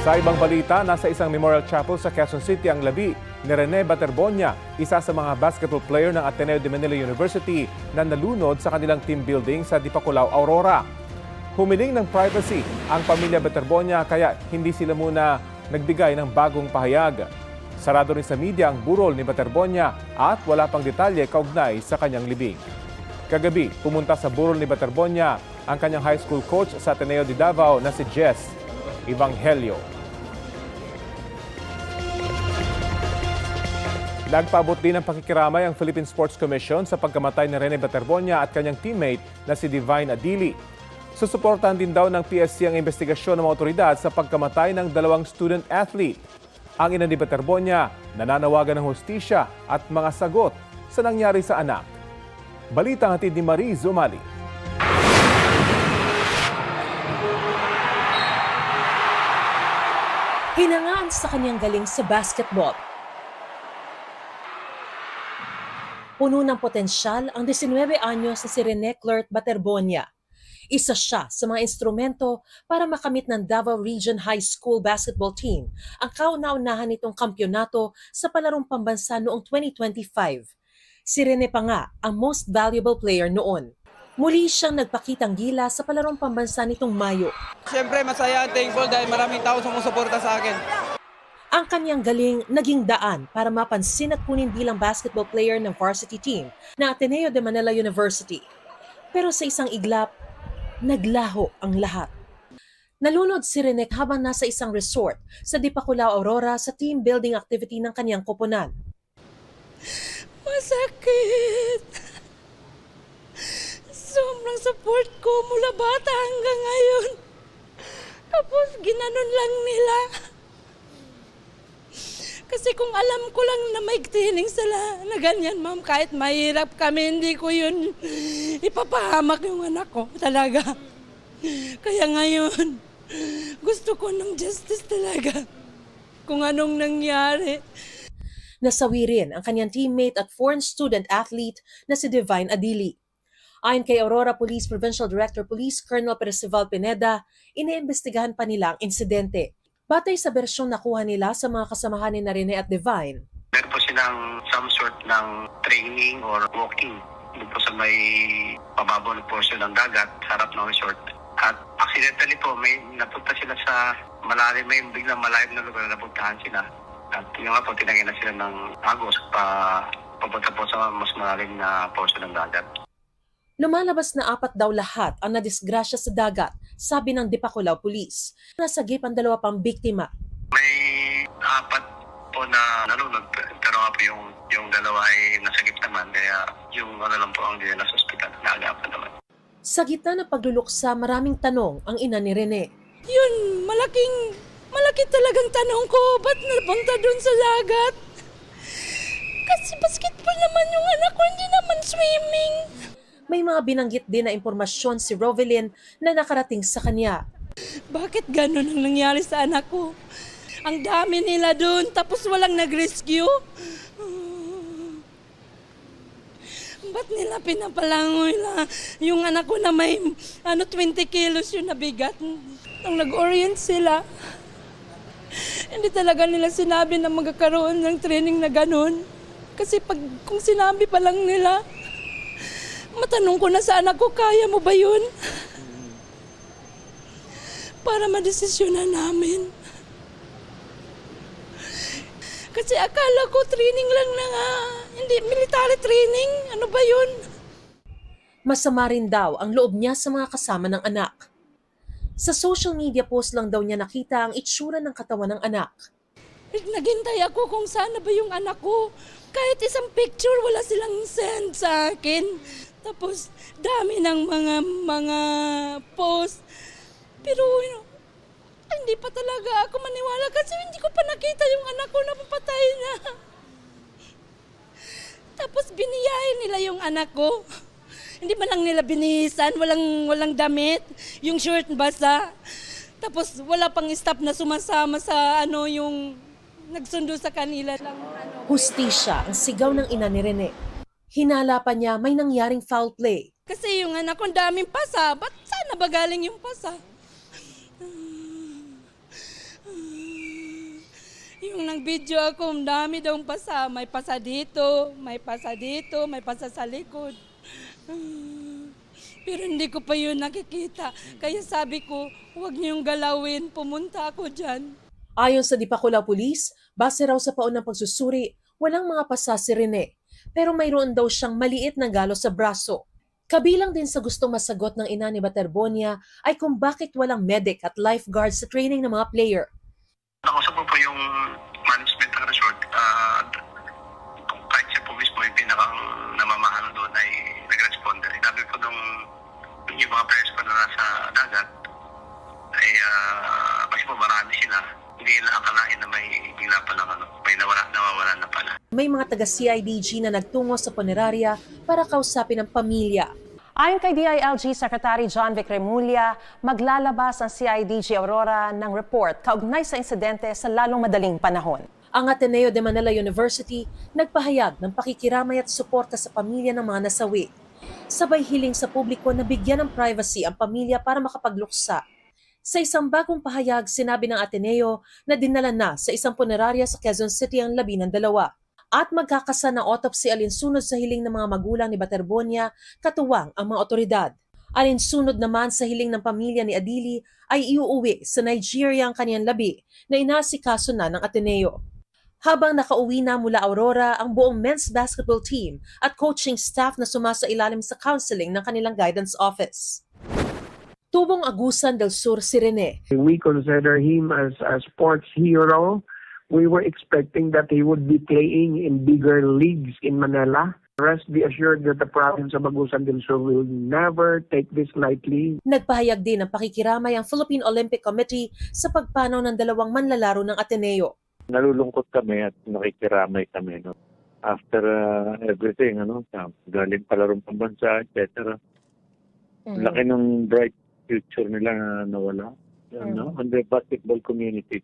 Sa ibang balita, nasa isang memorial chapel sa Quezon City ang labi ni Rene Baterbonia, isa sa mga basketball player ng Ateneo de Manila University na nalunod sa kanilang team building sa Dipakulaw, Aurora. Humiling ng privacy ang pamilya Baterbonia kaya hindi sila muna nagbigay ng bagong pahayag. Sarado rin sa media ang burol ni Baterbonia at wala pang detalye kaugnay sa kanyang libing. Kagabi, pumunta sa burol ni Baterbonia ang kanyang high school coach sa Ateneo de Davao na si Jess Evangelio. Nagpaabot din ng pakikiramay ang Philippine Sports Commission sa pagkamatay ni Rene Baterbonia at kanyang teammate na si Divine Adili. Susuportahan din daw ng PSC ang investigasyon ng mga otoridad sa pagkamatay ng dalawang student athlete. Ang ina ni Baterbonia nananawagan ng hustisya at mga sagot sa nangyari sa anak. Balitang hatid ni Marie Zumali. Hinangaan sa kanyang galing sa basketball. Puno ng potensyal ang 19 anyos na si Rene Clert Baterbonia. Isa siya sa mga instrumento para makamit ng Davao Region High School basketball team ang kauna-unahan nitong kampyonato sa palarong pambansa noong 2025. Si Rene pa nga ang most valuable player noon. Muli siyang nagpakitang gila sa palarong pambansa nitong Mayo. Siyempre masaya at thankful dahil maraming tao sumusuporta sa akin. Ang kanyang galing naging daan para mapansin at kunin bilang basketball player ng varsity team ng Ateneo de Manila University. Pero sa isang iglap, naglaho ang lahat. Nalunod si Rene habang nasa isang resort sa Dipakulaw, Aurora sa team building activity ng kanyang koponan. Masakit! Sobrang support ko mula bata hanggang ngayon. Tapos ginanon lang nila. Kasi kung alam ko lang na may training sila na ganyan, ma'am, kahit mahirap kami, hindi ko yun ipapahamak yung anak ko talaga. Kaya ngayon, gusto ko ng justice talaga kung anong nangyari. Nasawi rin ang kanyang teammate at foreign student athlete na si Divine Adili. Ayon kay Aurora Police Provincial Director Police Colonel Percival Pineda, iniimbestigahan pa nila ang insidente. Batay sa bersyon nakuha nila sa mga kasamahan ni Rene at Divine. Meron po silang some sort ng training or walking doon po sa may pababaw na portion ng dagat sa harap ng resort. At accidentally po, may napunta sila sa malalim, may biglang malalim na lugar na napuntahan sila. At yun nga po, tinangin na sila ng agos papunta po sa mas malalim na portion ng dagat. Lumalabas na 4 daw lahat ang nadisgrasya sa dagat, sabi ng Dipakulaw Police. Nasagip ang 2 pang biktima. May 4 po na nalunod, pero nga po yung 2 ay nasagip naman, kaya yung lang po ang dinala sa ospital, naagapan naman. Sa gitna ng pagluluksa, maraming tanong ang ina ni Rene. Yun, malaki talagang tanong ko, ba't napunta dun sa dagat? Kasi basketball naman yung anak ko, hindi naman swimming. May mga binanggit din na impormasyon si Rovelyn na nakarating sa kanya. Bakit ganun ang nangyari sa anak ko? Ang dami nila doon, tapos walang nag-rescue. Ba't nila pinapalangoy lang yung anak ko na may 20 kilos yung nabigat? Nung nag-orient sila, hindi talaga nila sinabi na magkakaroon ng training na ganun. Kasi kung sinabi pa lang nila, matanong ko na sa anak ko, kaya mo ba yun? Para madesisyonan namin. Kasi akala ko training lang na nga, hindi military training. Ano ba yun? Masama rin daw ang loob niya sa mga kasama ng anak. Sa social media post lang daw niya nakita ang itsura ng katawan ng anak. Naghintay ako kung saan na ba yung anak ko. Kahit isang picture wala silang send sa akin. Tapos, dami ng mga post. Pero, hindi pa talaga ako maniwala kasi hindi ko pa nakita yung anak ko na papatay na. Tapos, biniyahin nila yung anak ko. Hindi man lang nila binihisan, walang damit, yung shirt basa. Tapos, wala pang staff na sumasama sa yung nagsundo sa kanila. Hustisya ang sigaw ng ina ni Rene. Hinala pa niya may nangyaring foul play. Kasi yung anak ko daming pasa, ba't sana ba galing yung pasa? video ako, ang dami daw pasa. May pasa dito, may pasa dito, may pasa sa likod. Pero hindi ko pa yun nakikita. Kaya sabi ko, huwag niyong galawin, pumunta ako dyan. Ayon sa Dipakulaw Police, base raw sa paunang pagsusuri, walang mga pasa si Rene. Pero mayroon daw siyang maliit na galo sa braso. Kabilang din sa gustong masagot ng ina ni Baterbonia ay kung bakit walang medic at lifeguard sa training ng mga player. Nakausap ko po yung management ng resort. Kahit siya po mismo, yung pinakang namamahan doon ay nag-respond. Sabi po nung yung mga players ko na nasa dagat ay kasi po marami sila. Hindi nila akalain na may bigla palang may nawawala na pala. May mga taga-CIDG na nagtungo sa punerarya para kausapin ang pamilya. Ayon kay DILG Secretary John Vic Remulla, maglalabas ang CIDG Aurora ng report kaugnay sa insidente sa lalong madaling panahon. Ang Ateneo de Manila University nagpahayag ng pakikiramay at suporta sa pamilya ng mga nasawi. Sabay hiling sa publiko na bigyan ng privacy ang pamilya para makapagluksa. Sa isang bagong pahayag, sinabi ng Ateneo na dinala na sa isang punerarya sa Quezon City ang 12 at magkakasa ng autopsy alinsunod sa hiling ng mga magulang ni Baterbonia, katuwang ang mga otoridad. Alinsunod naman sa hiling ng pamilya ni Adili ay iuuwi sa Nigeria ang kaniyang labi na inaasikaso na ng Ateneo. Habang nakauwi na mula Aurora ang buong men's basketball team at coaching staff na sumasailalim sa counseling ng kanilang guidance office. Tubong Agusan del Sur si Rene. We consider him as a sports hero. We were expecting that he would be playing in bigger leagues in Manila. Rest be assured that the province of Agusan del Sur will never take this lightly. Nagpahayag din ng pakikiramay ang Philippine Olympic Committee sa pagpanaw ng 2 manlalaro ng Ateneo. Nalulungkot kami at nakikiramay kami. No? After everything, galing palarong pambansa, etc. Laki ng bright future nila na nawala on the basketball community.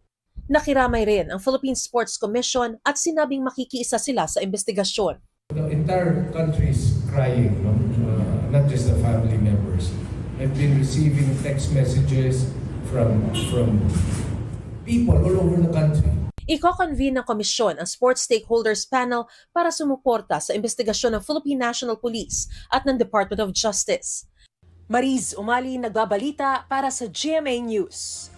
Nakiramay rin ang Philippine Sports Commission at sinabing makikiisa sila sa investigasyon. The entire country is crying, no? Not just the family members. I've been receiving text messages from people all over the country. Iko-convene ng komisyon ang Sports Stakeholders Panel para sumuporta sa investigasyon ng Philippine National Police at ng Department of Justice. Mariz Umali nagbabalita para sa GMA News.